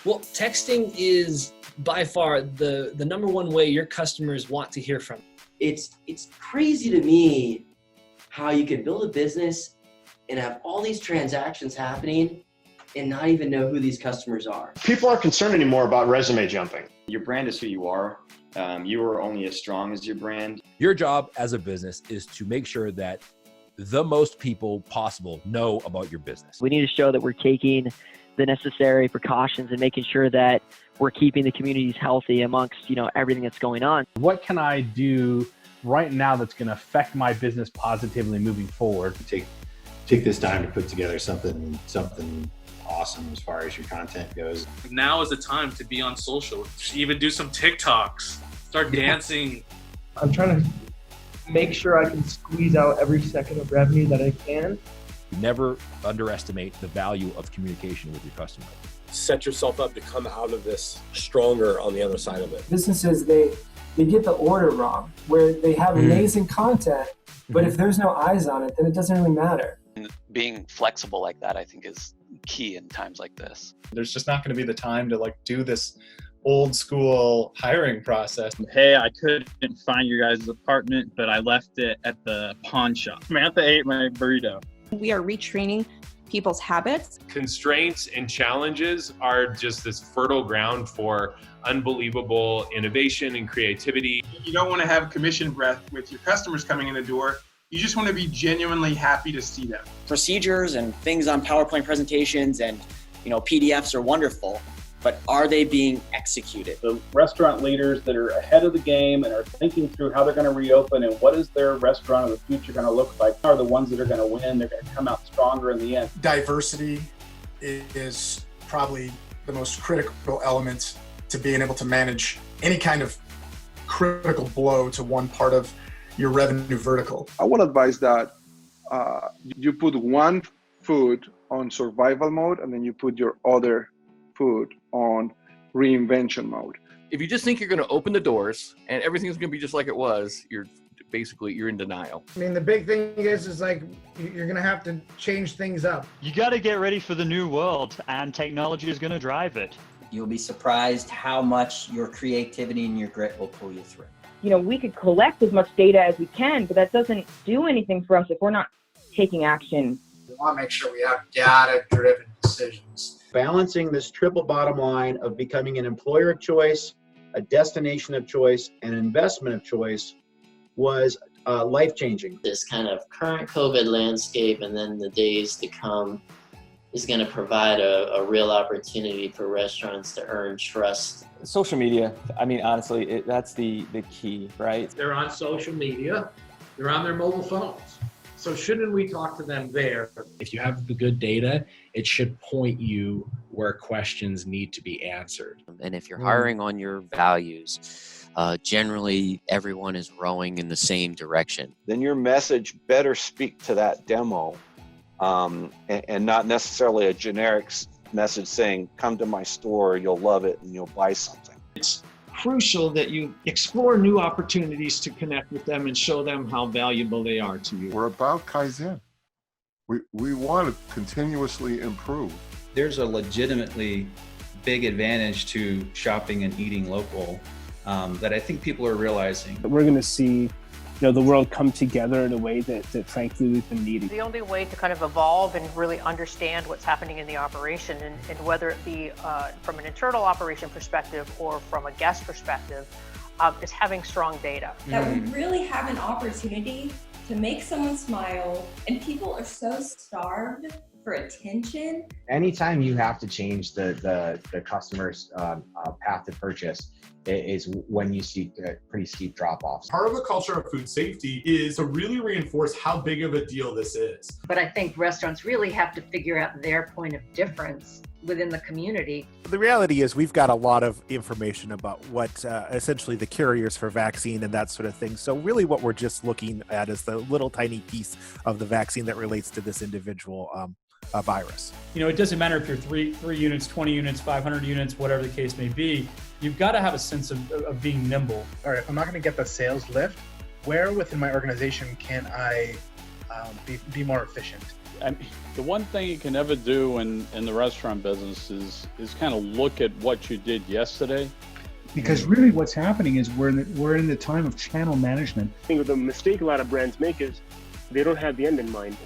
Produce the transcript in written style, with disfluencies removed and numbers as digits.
Well, texting is by far the number one way your customers want to hear from you. It's crazy to me how you can build a business and have all these transactions happening and not even know who these customers are. People aren't concerned anymore about resume jumping. Your brand is who you are. You are only as strong as your brand. Your job as a business is to make sure that the most people possible know about your business. We need to show that we're taking the necessary precautions and making sure that we're keeping the communities healthy amongst, everything that's going on. What can I do right now that's going to affect my business positively moving forward? Take this time to put together something awesome as far as your content goes. Now is the time to be on social. Even do some TikToks. Start dancing. I'm trying to make sure I can squeeze out every second of revenue that I can. Never underestimate the value of communication with your customer. Set yourself up to come out of this stronger on the other side of it. Businesses, they get the order wrong, where they have amazing content, but if there's no eyes on it, then it doesn't really matter. Being flexible like that, I think, is key in times like this. There's just not going to be the time to do this old school hiring process. Hey, I couldn't find your guys' apartment, but I left it at the pawn shop. Samantha ate my burrito. We are retraining people's habits. Constraints and challenges are just this fertile ground for unbelievable innovation and creativity. You don't want to have commission breath with your customers coming in the door. You just want to be genuinely happy to see them. Procedures and things on PowerPoint presentations and PDFs are wonderful, but are they being executed? The restaurant leaders that are ahead of the game and are thinking through how they're going to reopen and what is their restaurant of the future going to look like are the ones that are going to win. They're going to come out stronger in the end. Diversity is probably the most critical element to being able to manage any kind of critical blow to one part of your revenue vertical. I would advise that you put one food on survival mode and then you put your other food on reinvention mode. If you just think you're going to open the doors and everything's going to be just like it was, you're in denial. I mean, the big thing is you're going to have to change things up. You got to get ready for the new world, and technology is going to drive it. You'll be surprised how much your creativity and your grit will pull you through. We could collect as much data as we can, but that doesn't do anything for us if we're not taking action. We want to make sure we have data-driven decisions. Balancing this triple bottom line of becoming an employer of choice, a destination of choice, and an investment of choice was life-changing. This kind of current COVID landscape and then the days to come is going to provide a real opportunity for restaurants to earn trust. Social media, honestly, that's the key, right? They're on social media, they're on their mobile phones. So shouldn't we talk to them there? If you have the good data, it should point you where questions need to be answered. And if you're hiring on your values, generally everyone is rowing in the same direction. Then your message better speak to that demo and not necessarily a generic message saying, come to my store, you'll love it, and you'll buy something. It's crucial that you explore new opportunities to connect with them and show them how valuable they are to you. We're about Kaizen. We want to continuously improve. There's a legitimately big advantage to shopping and eating local that I think people are realizing. We're going to see the world come together in a way that frankly we've been needing. The only way to kind of evolve and really understand what's happening in the operation, and whether it be from an internal operation perspective or from a guest perspective, is having strong data. That we really have an opportunity to make someone smile, and people are so starved for attention. Anytime you have to change the customer's path to purchase, is when you see pretty steep drop-offs. Part of the culture of food safety is to really reinforce how big of a deal this is. But I think restaurants really have to figure out their point of difference within the community. The reality is we've got a lot of information about what essentially the carriers for vaccine and that sort of thing. So really what we're just looking at is the little tiny piece of the vaccine that relates to this individual virus. It doesn't matter if you're 3 units, 20 units, 500 units, whatever the case may be. You've got to have a sense of being nimble. All right, if I'm not going to get the sales lift, where within my organization can I be more efficient? I mean, the one thing you can never do in the restaurant business is kind of look at what you did yesterday. Because really what's happening is we're in the time of channel management. I think the mistake a lot of brands make is they don't have the end in mind.